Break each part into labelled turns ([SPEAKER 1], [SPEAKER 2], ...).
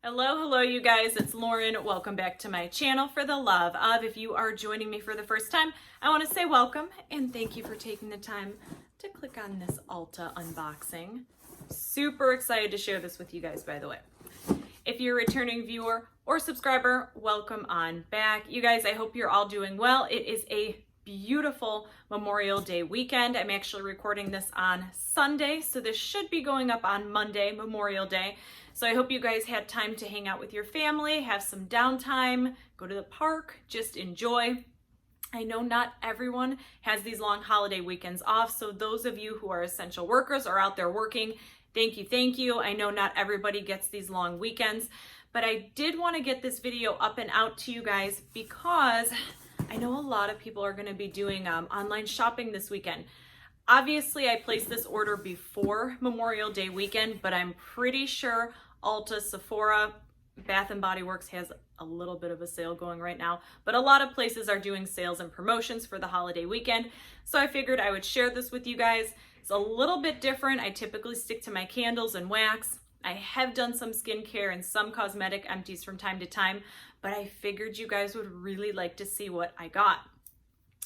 [SPEAKER 1] Hello, you guys. It's Lauren. Welcome back to my channel for the love of. If you are joining me for the first time, I want to say welcome and thank you for taking the time to click on this Ulta unboxing. Super excited to share this with you guys, by the way. If you're a returning viewer or subscriber, welcome on back. You guys, I hope you're all doing well. It is a beautiful Memorial Day weekend. I'm actually recording this on Sunday, so this should be going up on Monday, Memorial Day. So I hope you guys had time to hang out with your family, have some downtime, go to the park, just enjoy. I know not everyone has these long holiday weekends off, so those of you who are essential workers or out there working, thank you. I know not everybody gets these long weekends, but I did want to get this video up and out to you guys because I know a lot of people are going to be doing online shopping this weekend. Obviously, I placed this order before Memorial Day weekend, but I'm pretty sure Ulta, Sephora, Bath & Body Works has a little bit of a sale going right now, but a lot of places are doing sales and promotions for the holiday weekend. So I figured I would share this with you guys. It's a little bit different. I typically stick to my candles and wax. I have done some skincare and some cosmetic empties from time to time, but I figured you guys would really like to see what I got.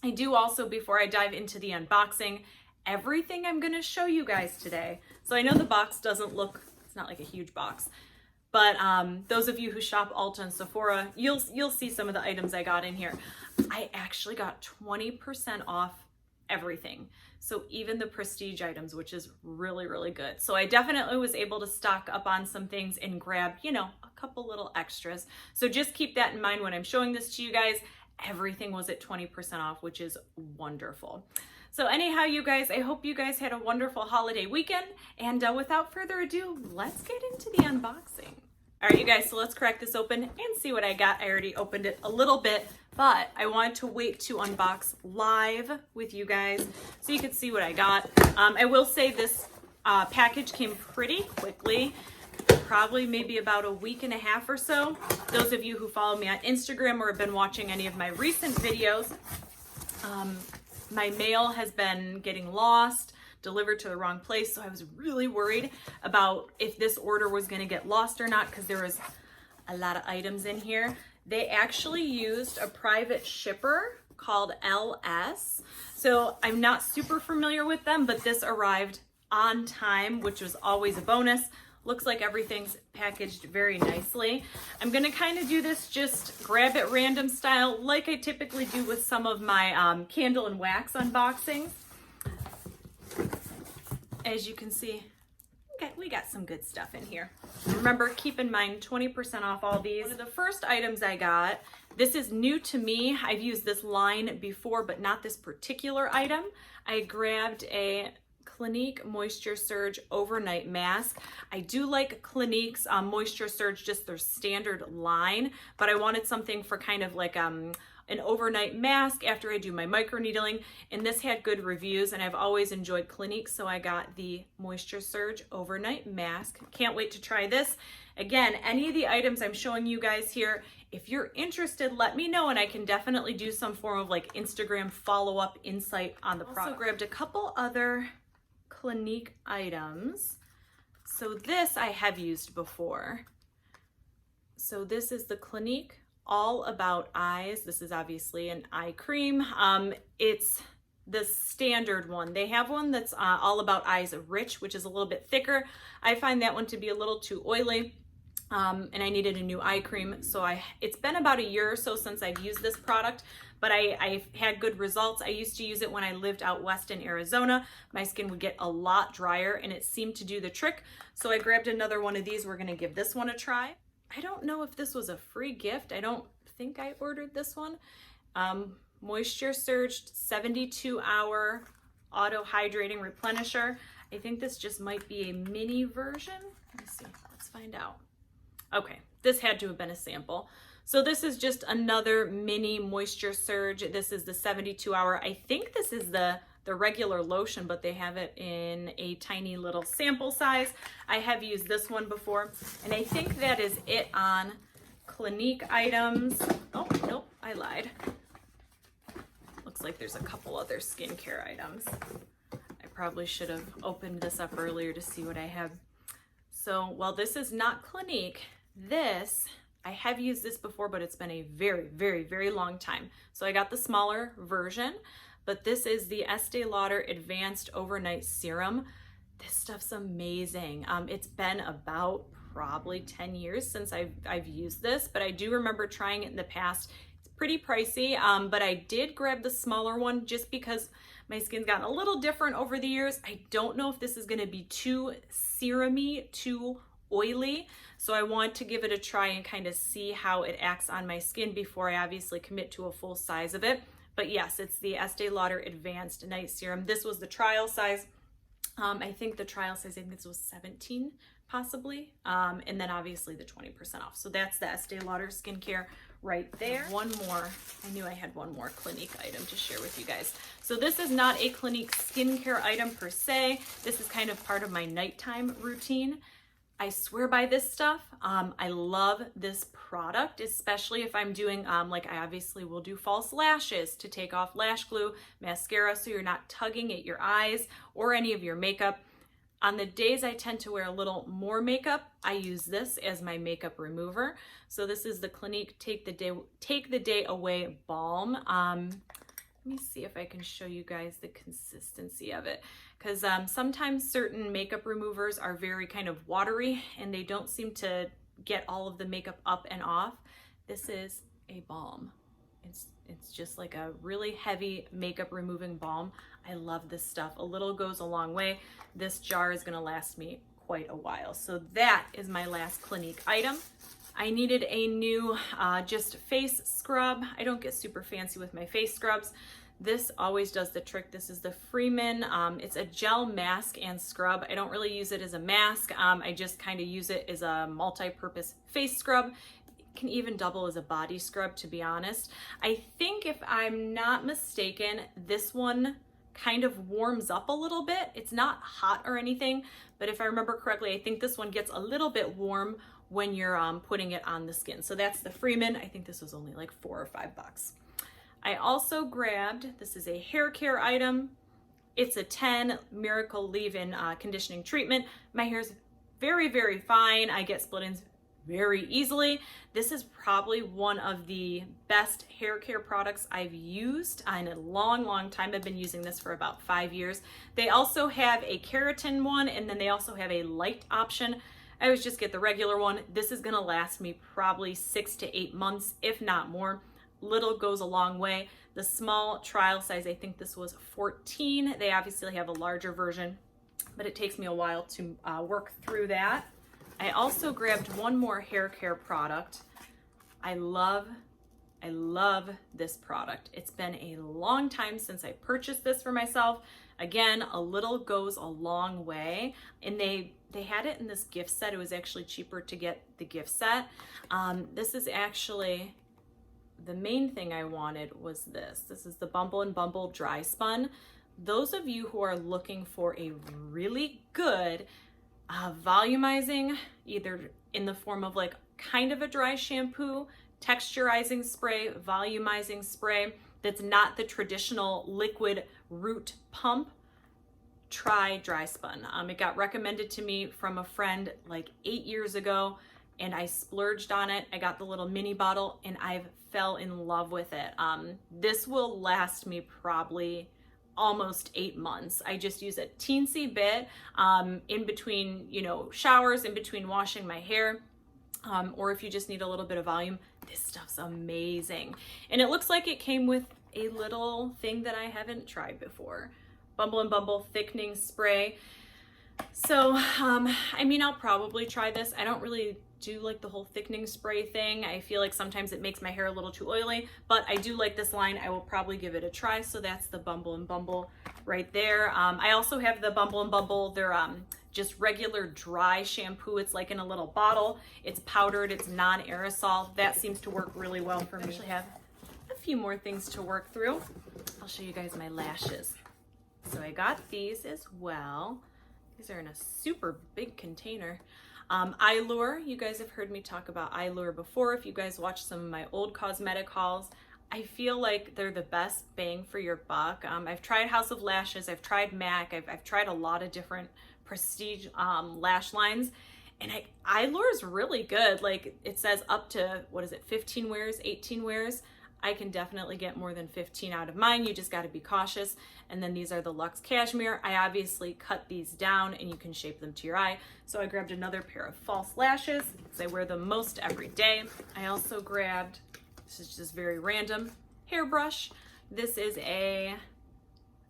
[SPEAKER 1] I do also, before I dive into the unboxing, everything I'm gonna show you guys today. So I know the box doesn't look, it's not like a huge box, but those of you who shop Ulta and Sephora, you'll see some of the items I got in here. I actually got 20% off everything. So even the prestige items, which is really good. So I definitely was able to stock up on some things and grab, a couple little extras. So just keep that in mind when I'm showing this to you guys. Everything was at 20% off, which is wonderful. So anyhow, you guys, I hope you guys had a wonderful holiday weekend. And without further ado, let's get into the unboxing. All right, you guys, so let's crack this open and see what I got. I already opened it a little bit, but I wanted to wait to unbox live with you guys so you could see what I got. I will say this package came pretty quickly, probably maybe about a week and a half or so. Those of you who follow me on Instagram or have been watching any of my recent videos, my mail has been getting lost, delivered to the wrong place. So I was really worried about if this order was going to get lost or not because there was a lot of items in here. They actually used a private shipper called LS. So I'm not super familiar with them, but this arrived on time, which was always a bonus. Looks like everything's packaged very nicely. I'm gonna kind of do this just grab it random style like I typically do with some of my candle and wax unboxings. As you can see, we got some good stuff in here. Remember, keep in mind 20% off all these. One of the first items I got, this is new to me. I've used this line before, but not this particular item. I grabbed a Clinique Moisture Surge Overnight Mask. I do like Clinique's Moisture Surge, just their standard line, but I wanted something for kind of like an overnight mask after I do my microneedling, and this had good reviews, and I've always enjoyed Clinique, so I got the Moisture Surge Overnight Mask. Can't wait to try this. Again, any of the items I'm showing you guys here, if you're interested, let me know, and I can definitely do some form of like Instagram follow-up insight on the product. Also grabbed a couple other Clinique items. So this I have used before. So this is the Clinique All About Eyes. This is obviously an eye cream. It's the standard one. They have one that's All About Eyes Rich, which is a little bit thicker. I find that one to be a little too oily. And I needed a new eye cream. So it's been about a year or so since I've used this product, but I've had good results. I used to use it when I lived out west in Arizona. My skin would get a lot drier and it seemed to do the trick. So I grabbed another one of these. We're gonna give this one a try. I don't know if this was a free gift. I don't think I ordered this one. Moisture Surged 72-hour auto hydrating replenisher. I think this just might be a mini version. Let me see, let's find out. Okay, this had to have been a sample. So this is just another mini Moisture Surge. This is the 72-hour. I think this is the regular lotion, but they have it in a tiny little sample size. I have used this one before, and I think that is it on Clinique items. Oh, nope, I lied. Looks like there's a couple other skincare items. I probably should have opened this up earlier to see what I have. So, well, this is not Clinique. This, I have used this before, but it's been a very, very, very long time. So I got the smaller version, but this is the Estée Lauder Advanced Overnight Serum. This stuff's amazing. It's been about probably 10 years since I've used this, but I do remember trying it in the past. It's pretty pricey, but I did grab the smaller one just because my skin's gotten a little different over the years. I don't know if this is gonna be too serum-y, too oily, so I want to give it a try and kind of see how it acts on my skin before I obviously commit to a full size of it. But yes, it's the Estée Lauder Advanced Night Serum. This was the trial size. I think the trial size, I think this was 17 possibly, and then obviously the 20% off. So that's the Estée Lauder skincare right there. One more, I knew I had one more Clinique item to share with you guys. So this is not a Clinique skincare item per se. This is kind of part of my nighttime routine. I swear by this stuff. I love this product, especially if I'm doing, like I obviously will do false lashes to take off lash glue, mascara, so you're not tugging at your eyes or any of your makeup. On the days I tend to wear a little more makeup, I use this as my makeup remover. So this is the Clinique Take the Day Away Balm. Let me see if I can show you guys the consistency of it, because sometimes certain makeup removers are very kind of watery and they don't seem to get all of the makeup up and off. This is a balm. It's just like a really heavy makeup removing balm. I love this stuff. A little goes a long way. This jar is gonna last me quite a while. So that is my last Clinique item. I needed a new just face scrub. I don't get super fancy with my face scrubs. This always does the trick. This is the Freeman. It's a gel mask and scrub. I don't really use it as a mask. I just kind of use it as a multi-purpose face scrub. It can even double as a body scrub, to be honest. I think if I'm not mistaken, this one kind of warms up a little bit. It's not hot or anything, but if I remember correctly, I think this one gets a little bit warm when you're putting it on the skin. So that's the Freeman. I think this was only like $4 or $5. I also grabbed, this is a hair care item. It's a 10 Miracle Leave-In Conditioning Treatment. My hair's very, very fine. I get split-ends very easily. This is probably one of the best hair care products I've used in a long, long time. I've been using this for about 5 years. They also have a keratin one, and then they also have a light option. I always just get the regular one. This is gonna last me probably 6 to 8 months, if not more. Little goes a long way. The small trial size, I think this was 14. They obviously have a larger version, but it takes me a while to work through that. I also grabbed one more hair care product. I love this product. It's been a long time since I purchased this for myself. Again, a little goes a long way, and they had it in this gift set. It was actually cheaper to get the gift set. This is actually, the main thing I wanted was this. This is the Bumble & Bumble Dry Spun. Those of you who are looking for a really good volumizing, either in the form of like kind of a dry shampoo, texturizing spray, volumizing spray, that's not the traditional liquid root pump, try Dry Spun. It got recommended to me from a friend like 8 years ago, and I splurged on it. I got the little mini bottle and I've fell in love with it. This will last me probably almost 8 months. I just use a teensy bit in between, showers, in between washing my hair, or if you just need a little bit of volume. This stuff's amazing. And it looks like it came with a little thing that I haven't tried before. Bumble & Bumble Thickening Spray. So, I'll probably try this. I don't really do like the whole thickening spray thing. I feel like sometimes it makes my hair a little too oily, but I do like this line. I will probably give it a try. So that's the Bumble & Bumble right there. I also have the Bumble & Bumble. They're just regular dry shampoo. It's like in a little bottle. It's powdered. It's non-aerosol. That seems to work really well for me. I actually have a few more things to work through. I'll show you guys my lashes. So I got these as well. These are in a super big container. Eyelure, you guys have heard me talk about Eyelure before. If you guys watch some of my old cosmetic hauls, I feel like they're the best bang for your buck. I've tried House of Lashes, I've tried MAC, I've tried a lot of different prestige lash lines, And Eyelure is really good. Like it says up to, 15 wears, 18 wears. I can definitely get more than 15 out of mine. You just got to be cautious. And then these are the Luxe Cashmere. I obviously cut these down and you can shape them to your eye. So I grabbed another pair of false lashes because I wear them most every day. I also grabbed, this is just very random, hairbrush. This is a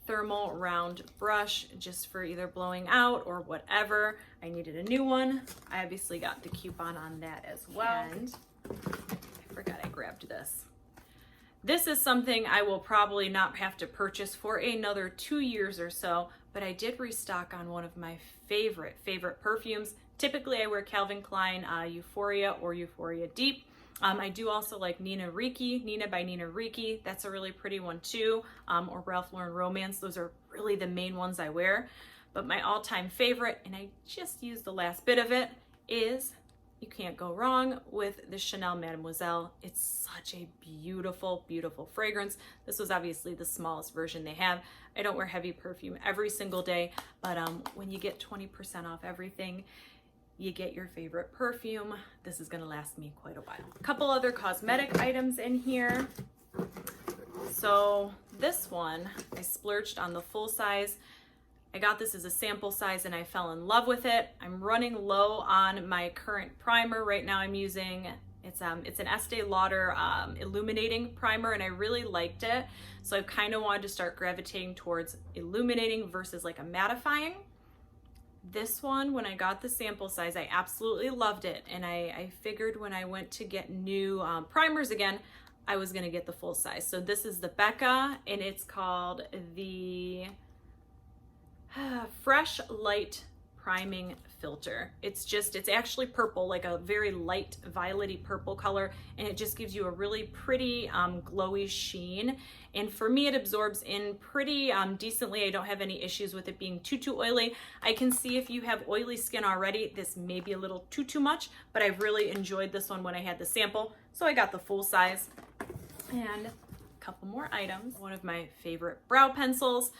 [SPEAKER 1] thermal round brush just for either blowing out or whatever. I needed a new one. I obviously got the coupon on that as well. And I forgot I grabbed this. This is something I will probably not have to purchase for another 2 years or so, but I did restock on one of my favorite perfumes. Typically I wear Calvin Klein Euphoria or Euphoria Deep. I do also like Nina by Nina Ricci. That's a really pretty one too. Or Ralph Lauren Romance. Those are really the main ones I wear. But my all-time favorite, and I just used the last bit of it, is, you can't go wrong with the Chanel Mademoiselle. It's such a beautiful, beautiful fragrance. This was obviously the smallest version they have. I don't wear heavy perfume every single day, but when you get 20% off everything, you get your favorite perfume. This is gonna last me quite a while. A couple other cosmetic items in here. So this one, I splurged on the full size. I got this as a sample size and I fell in love with it. I'm running low on my current primer. Right now I'm using, it's an Estée Lauder illuminating primer, and I really liked it. So I kind of wanted to start gravitating towards illuminating versus like a mattifying. This one, when I got the sample size, I absolutely loved it. And I figured when I went to get new primers again, I was gonna get the full size. So this is the Becca, and it's called the Fresh Light Priming Filter. It's actually purple, like a very light violety purple color, and it just gives you a really pretty glowy sheen. And for me, it absorbs in pretty decently. I don't have any issues with it being too oily. I can see if you have oily skin already, this may be a little too much, but I've really enjoyed this one when I had the sample. So I got the full size. And a couple more items. One of my favorite brow pencils.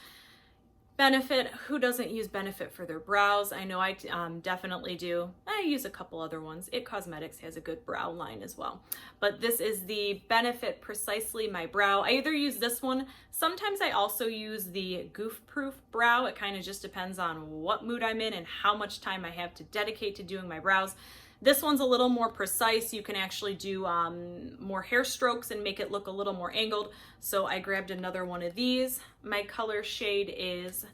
[SPEAKER 1] Benefit, who doesn't use Benefit for their brows? I know I definitely do. I use a couple other ones. It Cosmetics has a good brow line as well. But this is the Benefit Precisely My Brow. I either use this one, sometimes I also use the Goof Proof Brow. It kind of just depends on what mood I'm in and how much time I have to dedicate to doing my brows. This one's a little more precise. You can actually do more hair strokes and make it look a little more angled. So I grabbed another one of these. My color shade is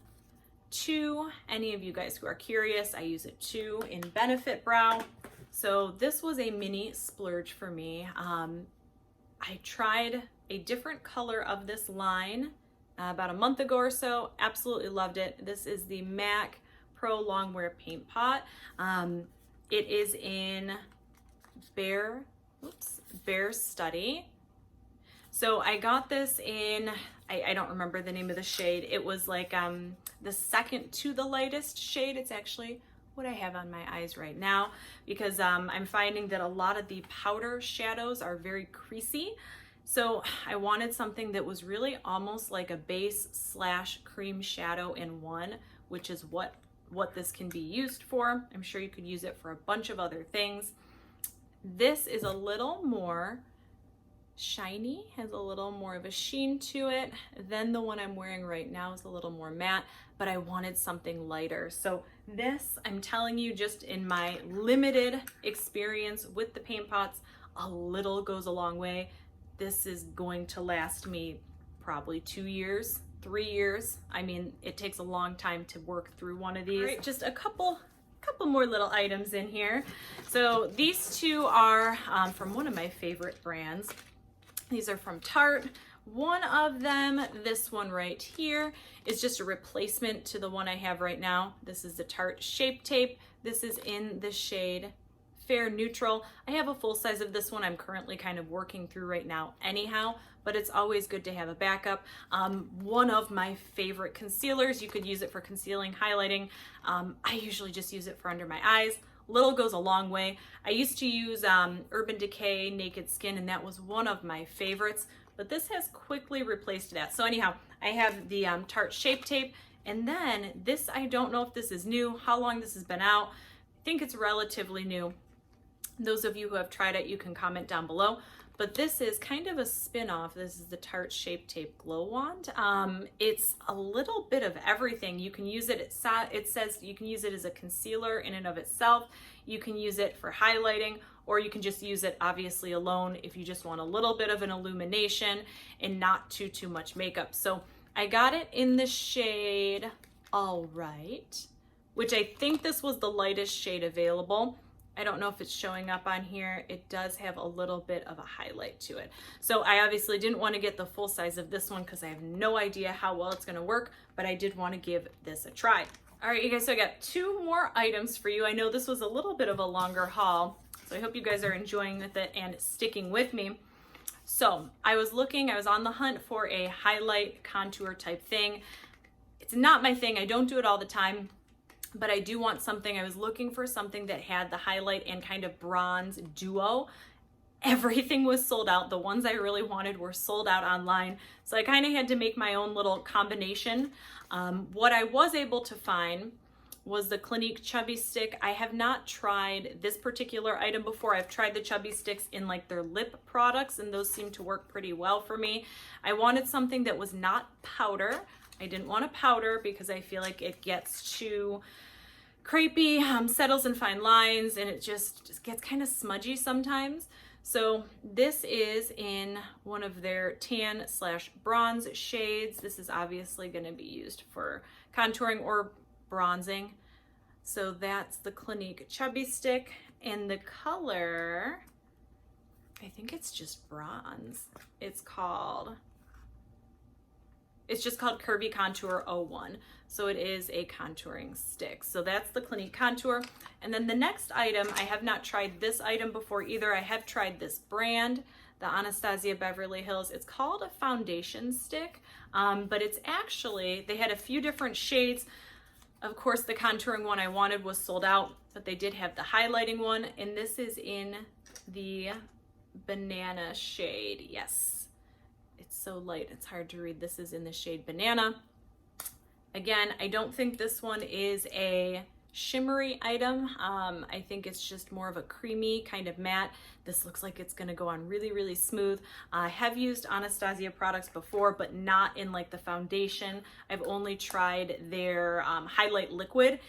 [SPEAKER 1] 2. Any of you guys who are curious, I use it 2 in Benefit Brow. So this was a mini splurge for me. I tried a different color of this line about a month ago or so. Absolutely loved it. This is the MAC Pro Longwear Paint Pot. It is in Bear Study. So I got this in, I don't remember the name of the shade. It was like the second to the lightest shade. It's actually what I have on my eyes right now, because I'm finding that a lot of the powder shadows are very creasy. So I wanted something that was really almost like a base / cream shadow in one, which is what this can be used for. I'm sure you could use it for a bunch of other things. This is a little more shiny, has a little more of a sheen to it than the one I'm wearing right now. Is a little more matte, but I wanted something lighter. So this, I'm telling you, just in my limited experience with the paint pots, a little goes a long way. This is going to last me probably 2 years, 3 years. I mean, it takes a long time to work through one of these. Right, just a couple more little items in here. So these two are from one of my favorite brands. These are from Tarte. One of them, this one right here, is just a replacement to the one I have right now. This is the Tarte Shape Tape. This is in the shade Fair Neutral. I have a full size of this one I'm currently kind of working through right now anyhow, but it's always good to have a backup. One of my favorite concealers. You could use it for concealing, highlighting. I usually just use it for under my eyes. Little goes a long way. I used to use Urban Decay Naked Skin, and that was one of my favorites, but this has quickly replaced that. So anyhow, I have the Tarte Shape Tape, and then this, I don't know if this is new, how long this has been out. I think it's relatively new. Those of you who have tried it, you can comment down below. But this is kind of a spin-off. This is the Tarte Shape Tape Glow Wand. It's a little bit of everything. You can use it, it says you can use it as a concealer in and of itself. You can use it for highlighting, or you can just use it obviously alone if you just want a little bit of an illumination and not too much makeup. So I got it in the shade All Right, which I think this was the lightest shade available. I don't know if it's showing up on here. It does have a little bit of a highlight to it. So I obviously didn't want to get the full size of this one because I have no idea how well it's going to work, but I did want to give this a try. All right, you guys, so I got 2 more items for you. I know this was a little bit of a longer haul, so I hope you guys are enjoying with it and sticking with me. So I was on the hunt for a highlight contour type thing. It's not my thing. I don't do it all the time, but I do want something. I was looking for something that had the highlight and kind of bronze duo. Everything was sold out. The ones I really wanted were sold out online. So I kind of had to make my own little combination. What I was able to find was the Clinique Chubby Stick. I have not tried this particular item before. I've tried the Chubby Sticks in like their lip products, and those seem to work pretty well for me. I wanted something that was not powder. I didn't want a powder because I feel like it gets too crepey, settles in fine lines, and it just gets kind of smudgy sometimes. So this is in one of their tan/bronze shades. This is obviously going to be used for contouring or bronzing. So that's the Clinique Chubby Stick, and the color, I think it's just bronze. It's just called Curvy Contour 01. So it is a contouring stick. So that's the Clinique Contour. And then the next item, I have not tried this item before either. I have tried this brand, the Anastasia Beverly Hills. It's called a foundation stick, but it's actually, they had a few different shades. Of course, the contouring one I wanted was sold out, but they did have the highlighting one. And this is in the banana shade. Yes. It's so light, it's hard to read. This is in the shade Banana. Again, I don't think this one is a shimmery item. I think it's just more of a creamy kind of matte. This looks like it's gonna go on really smooth. I have used Anastasia products before, but not in like the foundation. I've only tried their highlight liquid,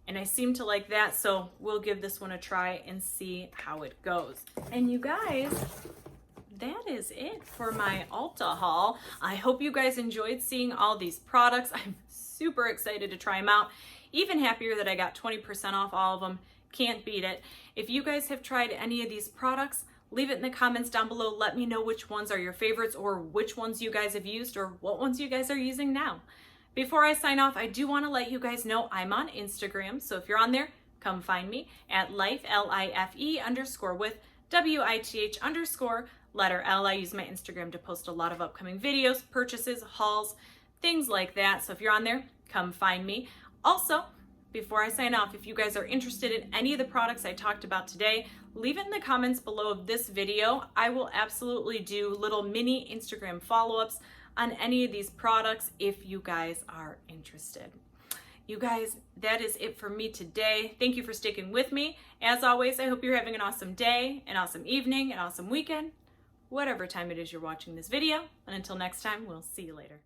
[SPEAKER 1] and I seem to like that, so we'll give this one a try and see how it goes. And you guys, that is it for my Ulta haul. I hope you guys enjoyed seeing all these products. I'm super excited to try them out. Even happier that I got 20% off all of them. Can't beat it. If you guys have tried any of these products, leave it in the comments down below. Let me know which ones are your favorites, or which ones you guys have used, or what ones you guys are using now. Before I sign off, I do want to let you guys know I'm on Instagram. So if you're on there, come find me at life, LIFE_with WITH_letter L. I use my Instagram to post a lot of upcoming videos, purchases, hauls, things like that. So if you're on there, come find me. Also, before I sign off, if you guys are interested in any of the products I talked about today, leave it in the comments below of this video. I will absolutely do little mini Instagram follow-ups on any of these products if you guys are interested. You guys, that is it for me today. Thank you for sticking with me. As always, I hope you're having an awesome day, an awesome evening, an awesome weekend, whatever time it is you're watching this video. And until next time, we'll see you later.